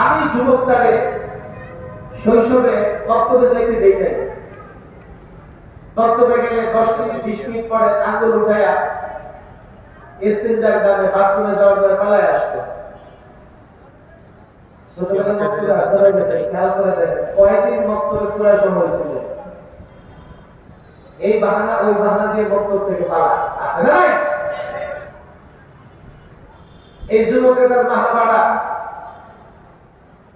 আমি যুবকটারে শৈশবে তত্ত্বে যাইতে দেই নাই। তত্ত্বে গেলে 10 মিনিট 20 মিনিট পরে আঙ্গুল উঠাইয়া ইস্তেঞ্জার দামে বাথরুমে যাওয়ার পরে পালায় আসতো। ছোটবেলার মক্তবে আপনারা গেছে খেয়াল করে দেখেন কয়দিন মক্তবে পুরা সময় ছিল। এই বাহানা ওই বাহানা দিয়ে মক্তব থেকে পালা আছে না নাই? এই যুবকের তার মাহাবাড়া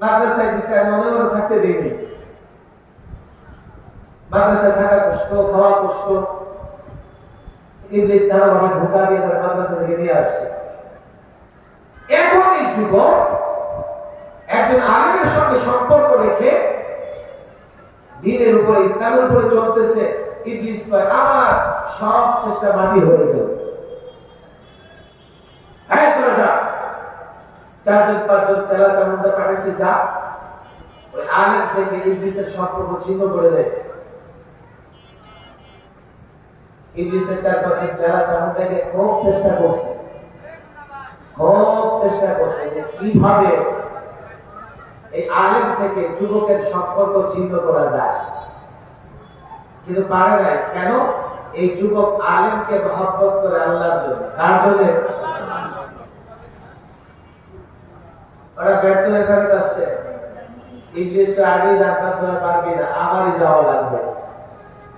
মাদ্রাসায় দিচ্ছে, মনে মনে থাকতে দিইনি। মাদ্রাসায় থাকা কষ্ট, খাওয়া কষ্ট, ইংলিশ ধারাভাবে ধোকা দিয়ে তার মাদ্রাসা থেকে নিয়ে আসছে। এখন এই যুবক একজন আলেমের সঙ্গে সম্পর্ক রেখে দ্বীনের উপরে ইসলামের উপরে চলতেছে। ইবলিস কয় আমার সব চেষ্টা মাটি হয়ে গেল। হ্যাঁ তোরা যা, 4-5 চেলা চামুন্ডা পাঠাইছে, যা ওই আলেম থেকে ইবলিসের সম্পর্ক ছিন্ন করে দেয়। ইবলিসের 4-5 চেলা চামুন্ডাকে খুব চেষ্টা করছে যে কিভাবে এই আলেম থেকে যুবকের সম্পর্ক ছিন্ন করা যায়, কিন্তু পারে নাই। কেন? এই যুবক আলেমকে মহব্বত করে আল্লাহর জন্য। কার জন্য? ওরা ব্যর্থ হয়ে ফেরত আসছে। ইংলিশটা আগে জানতাম তোরা পারবি না, আমারই যাওয়া লাগবে।